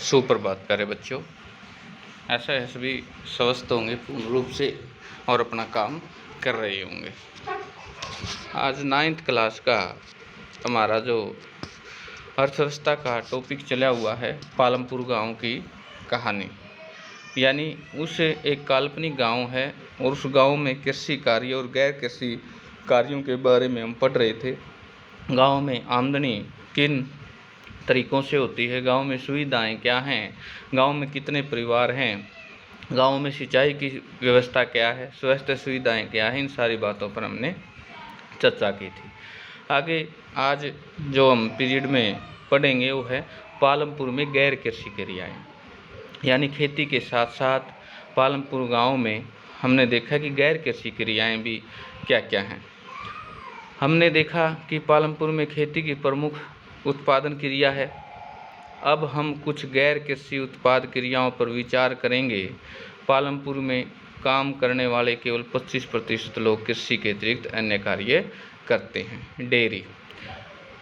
सुप्रभात प्यारे बच्चों। ऐसा है सभी स्वस्थ होंगे पूर्ण रूप से और अपना काम कर रहे होंगे। आज 9th क्लास का हमारा जो अर्थव्यवस्था का टॉपिक चला हुआ है पालमपुर गांव की कहानी। यानी उस एक काल्पनिक गांव है और उस गांव में कृषि कार्य और गैर कृषि कार्यों के बारे में हम पढ़ रहे थे। गांव में आमदनी किन तरीक़ों से होती है, गांव में सुविधाएं क्या हैं, गांव में कितने परिवार हैं, गांव में सिंचाई की व्यवस्था क्या है, स्वास्थ्य सुविधाएं क्या हैं, इन सारी बातों पर हमने चर्चा की थी। आगे आज जो हम पीरियड में पढ़ेंगे वो है पालमपुर में गैर कृषि क्रियाएँ। यानी खेती के साथ साथ पालमपुर गांव में हमने देखा कि गैर कृषि क्रियाएँ भी क्या क्या हैं। हमने देखा कि पालमपुर में खेती की प्रमुख उत्पादन क्रिया है। अब हम कुछ गैर कृषि उत्पाद क्रियाओं पर विचार करेंगे। पालमपुर में काम करने वाले केवल 25% लोग कृषि के अतिरिक्त अन्य कार्य करते हैं। डेयरी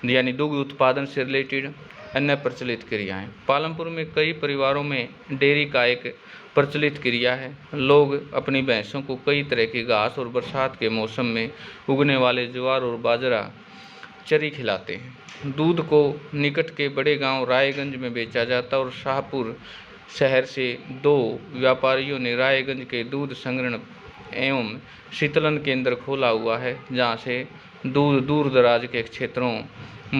यानी दुग्ध उत्पादन से रिलेटेड अन्य प्रचलित क्रियाएं। पालमपुर में कई परिवारों में डेयरी का एक प्रचलित क्रिया है। लोग अपनी भैंसों को कई तरह की घास और बरसात के मौसम में उगने वाले ज्वार और बाजरा चरी खिलाते हैं। दूध को निकट के बड़े गांव रायगंज में बेचा जाता है और शाहपुर शहर से 2 व्यापारियों ने रायगंज के दूध संग्रहण एवं शीतलन केंद्र खोला हुआ है, जहां से दूध दूर दराज के क्षेत्रों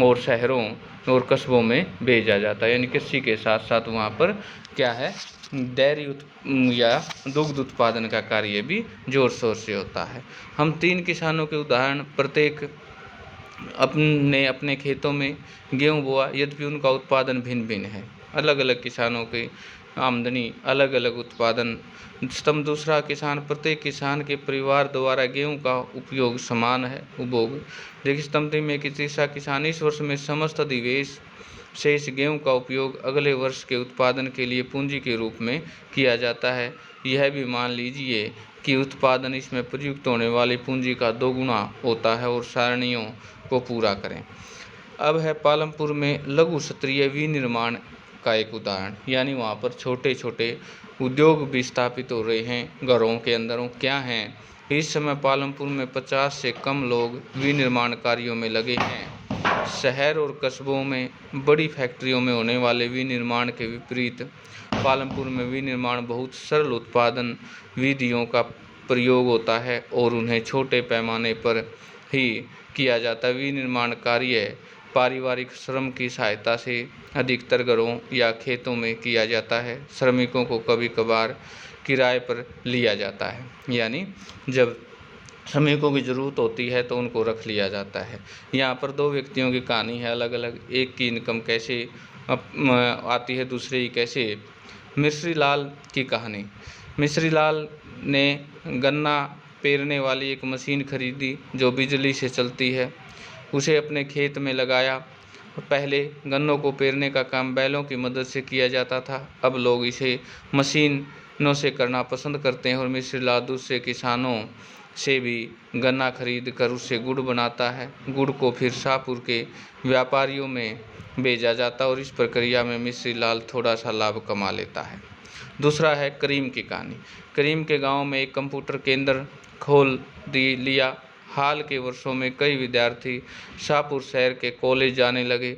और शहरों और कस्बों में भेजा जाता है। यानी कृषि के साथ साथ वहाँ पर क्या है, डेयरी या दुग्ध उत्पादन का कार्य भी जोर शोर से होता है। हम 3 किसानों के उदाहरण, प्रत्येक अपने खेतों में गेहूँ बोआ, यद्यपि उनका उत्पादन भिन्न भिन्न है। अलग अलग किसानों की आमदनी, अलग अलग उत्पादन। स्तंभ दूसरा, प्रत्येक किसान के परिवार द्वारा गेहूं का उपयोग समान है उपभोग। देखिए स्तंभ में कि तीसरा, किसान इस वर्ष में समस्त अधिशेष शेष गेहूं का उपयोग अगले वर्ष के उत्पादन के लिए पूंजी के रूप में किया जाता है। यह भी मान लीजिए कि उत्पादन इसमें प्रयुक्त होने वाली पूंजी का 2 गुना होता है और सारणियों को पूरा करें। अब है पालमपुर में लघु क्षत्रिय विनिर्माण का एक उदाहरण। यानी वहाँ पर छोटे छोटे उद्योग भी स्थापित हो रहे हैं घरों के अंदरों। क्या हैं, इस समय पालमपुर में 50 से कम लोग विनिर्माण कार्यों में लगे हैं। शहर और कस्बों में बड़ी फैक्ट्रियों में होने वाले विनिर्माण के विपरीत पालमपुर में विनिर्माण बहुत सरल उत्पादन विधियों का प्रयोग होता है और उन्हें छोटे पैमाने पर ही किया जाता है। विनिर्माण कार्य पारिवारिक श्रम की सहायता से अधिकतर घरों या खेतों में किया जाता है। श्रमिकों को कभी कभार किराए पर लिया जाता है। यानी जब श्रमिकों की ज़रूरत होती है तो उनको रख लिया जाता है। यहाँ पर 2 व्यक्तियों की कहानी है अलग अलग। एक की इनकम कैसे आती है, दूसरे की कैसे। मिश्री लाल की कहानी। मिश्री लाल ने गन्ना पेरने वाली एक मशीन खरीदी जो बिजली से चलती है। उसे अपने खेत में लगाया। पहले गन्नों को पेरने का काम बैलों की मदद से किया जाता था, अब लोग इसे मशीनों से करना पसंद करते हैं और मिश्री लाल दूसरे किसानों से भी गन्ना खरीद कर उससे गुड़ बनाता है। गुड़ को फिर शाहपुर के व्यापारियों में भेजा जाता है और इस प्रक्रिया में मिश्री लाल थोड़ा सा लाभ कमा लेता है। दूसरा है करीम की कहानी। करीम के गांव में एक कंप्यूटर केंद्र खोल लिया। हाल के वर्षों में कई विद्यार्थी शाहपुर शहर के कॉलेज जाने लगे।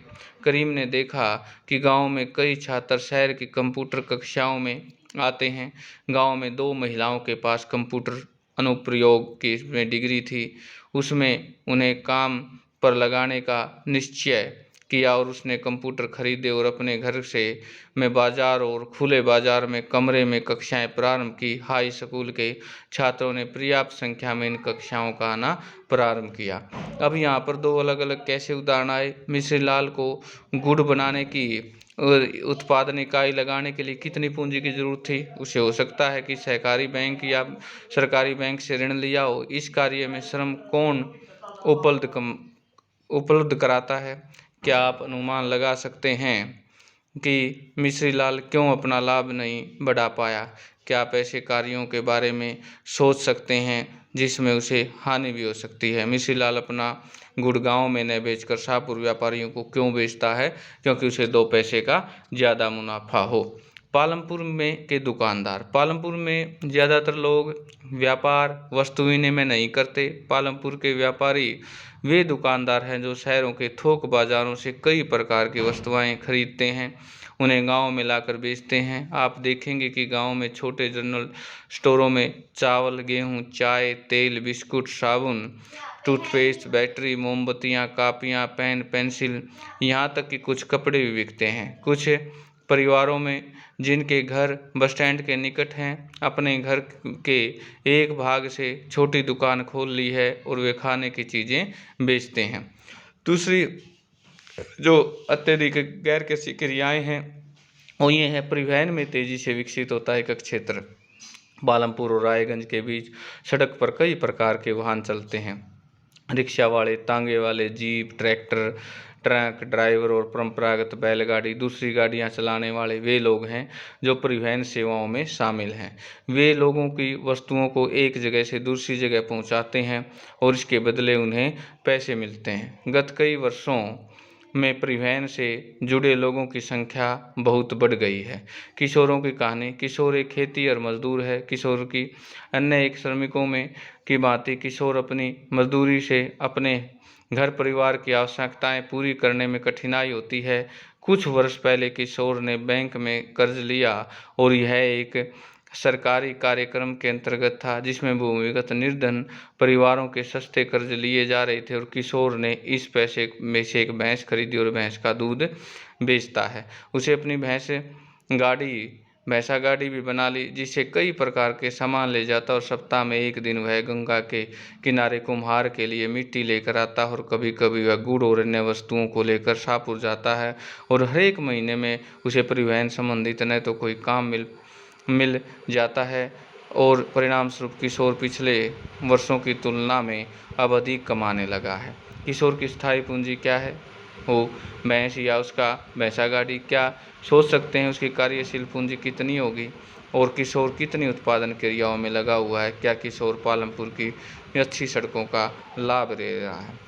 करीम ने देखा कि गांव में कई छात्र शहर की कंप्यूटर कक्षाओं में आते हैं। गांव में 2 महिलाओं के पास कंप्यूटर अनुप्रयोग की में डिग्री थी। उसमें उन्हें काम पर लगाने का निश्चय किया और उसने कंप्यूटर खरीदे और अपने घर से में बाजार और खुले बाजार में कमरे में कक्षाएं प्रारंभ की। हाई स्कूल के छात्रों ने पर्याप्त संख्या में इन कक्षाओं का आना प्रारंभ किया। अब यहाँ पर 2 अलग अलग कैसे उदाहरण आए। मिश्री लाल को गुड़ बनाने की उत्पादन इकाई लगाने के लिए कितनी पूंजी की जरूरत थी। उसे हो सकता है कि सहकारी बैंक या सरकारी बैंक से ऋण लिया हो। इस कार्य में श्रम कौन उपलब्ध कराता है। क्या आप अनुमान लगा सकते हैं कि मिश्री लाल क्यों अपना लाभ नहीं बढ़ा पाया। क्या आप ऐसे कार्यों के बारे में सोच सकते हैं जिसमें उसे हानि भी हो सकती है। मिश्रीलाल अपना गुड़ गाँव में न बेचकर शाहपुर व्यापारियों को क्यों बेचता है? क्योंकि उसे 2 पैसे का ज़्यादा मुनाफा हो। पालमपुर में के दुकानदार। पालमपुर में ज़्यादातर लोग व्यापार वस्तु विनिमय नहीं करते। पालमपुर के व्यापारी वे दुकानदार हैं जो शहरों के थोक बाज़ारों से कई प्रकार की वस्तुएं खरीदते हैं, उन्हें गांव में लाकर बेचते हैं। आप देखेंगे कि गांव में छोटे जनरल स्टोरों में चावल, गेहूं, चाय, तेल, बिस्कुट, साबुन, टूथपेस्ट, बैटरी, मोमबत्तियां, कापियां, पेन, पेंसिल, यहाँ तक कि कुछ कपड़े भी बिकते हैं। कुछ परिवारों में जिनके घर बस स्टैंड के निकट हैं, अपने घर के एक भाग से छोटी दुकान खोल ली है और वे खाने की चीज़ें बेचते हैं। दूसरी जो अत्यधिक गैर कृषि क्रियाएँ हैं वो ये है, परिवहन में तेज़ी से विकसित होता है एक क्षेत्र। पालमपुर और रायगंज के बीच सड़क पर कई प्रकार के वाहन चलते हैं। रिक्शा वाले, तांगे वाले, जीप, ट्रैक्टर, ट्रक ड्राइवर और परंपरागत बैलगाड़ी, दूसरी गाड़ियां चलाने वाले वे लोग हैं जो परिवहन सेवाओं में शामिल हैं। वे लोगों की वस्तुओं को एक जगह से दूसरी जगह पहुंचाते हैं और इसके बदले उन्हें पैसे मिलते हैं। गत कई वर्षों में परिवहन से जुड़े लोगों की संख्या बहुत बढ़ गई है। किशोरों की कहानी। किशोर एक खेती और मजदूर है। किशोर की अन्य एक श्रमिकों में की भांति किशोर अपनी मजदूरी से अपने घर परिवार की आवश्यकताएं पूरी करने में कठिनाई होती है। कुछ वर्ष पहले किशोर ने बैंक में कर्ज लिया और यह एक सरकारी कार्यक्रम के अंतर्गत था जिसमें भूमिगत निर्धन परिवारों के सस्ते कर्ज लिए जा रहे थे और किशोर ने इस पैसे में से एक भैंस खरीदी और भैंस का दूध बेचता है। उसे अपनी भैंसा गाड़ी भी बना ली जिससे कई प्रकार के सामान ले जाता और सप्ताह में एक दिन वह गंगा के किनारे कुम्हार के लिए मिट्टी लेकर आता और कभी कभी वह गुड़ और अन्य वस्तुओं को लेकर शाहपुर जाता है और हर एक महीने में उसे परिवहन संबंधित न तो कोई काम मिल जाता है और परिणाम स्वरूप किशोर पिछले वर्षों की तुलना में अब अधिक कमाने लगा है। किशोर की स्थायी पूंजी क्या है? वो भैंस या उसका भैंसा गाड़ी। क्या सोच सकते हैं उसकी कार्यशील पूंजी कितनी होगी और किशोर कितनी उत्पादन क्रियाओं में लगा हुआ है? क्या किशोर पालमपुर की अच्छी सड़कों का लाभ ले रहा है?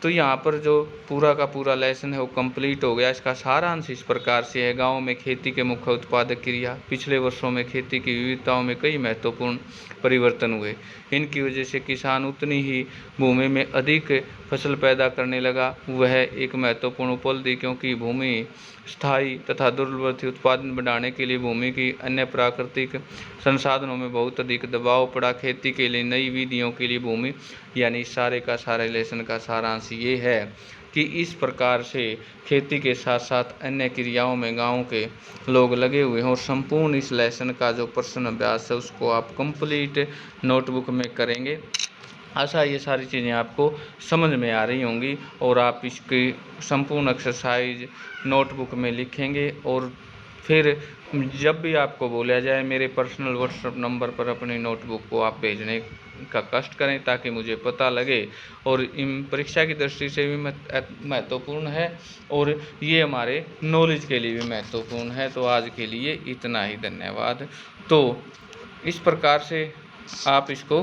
तो यहाँ पर जो पूरा का पूरा लेसन है वो कंप्लीट हो गया। इसका सारांश इस प्रकार से है। गाँव में खेती के मुख्य उत्पादक क्रिया। पिछले वर्षों में खेती की विविधताओं में कई महत्वपूर्ण परिवर्तन हुए। इनकी वजह से किसान उतनी ही भूमि में अधिक फसल पैदा करने लगा। वह एक महत्वपूर्ण उपलब्धि क्योंकि भूमि स्थायी तथा दुर्लभ थी। उत्पादन बढ़ाने के लिए भूमि की अन्य प्राकृतिक संसाधनों में बहुत अधिक दबाव पड़ा। खेती के लिए नई विधियों के लिए भूमि, यानी सारे का सारे लेसन का सारांश ये है कि इस प्रकार से खेती के साथ साथ अन्य क्रियाओं में गांव के लोग लगे हुए हैं और संपूर्ण इस लेसन का जो प्रश्न अभ्यास है उसको आप कंप्लीट नोटबुक में करेंगे। आशा ये सारी चीज़ें आपको समझ में आ रही होंगी और आप इसकी संपूर्ण एक्सरसाइज नोटबुक में लिखेंगे और फिर जब भी आपको बोला जाए मेरे पर्सनल व्हाट्सएप नंबर पर अपनी नोटबुक को आप भेजने का कष्ट करें ताकि मुझे पता लगे। और इन परीक्षा की दृष्टि से भी महत्वपूर्ण है और ये हमारे नॉलेज के लिए भी महत्वपूर्ण है। तो आज के लिए इतना ही, धन्यवाद। तो इस प्रकार से आप इसको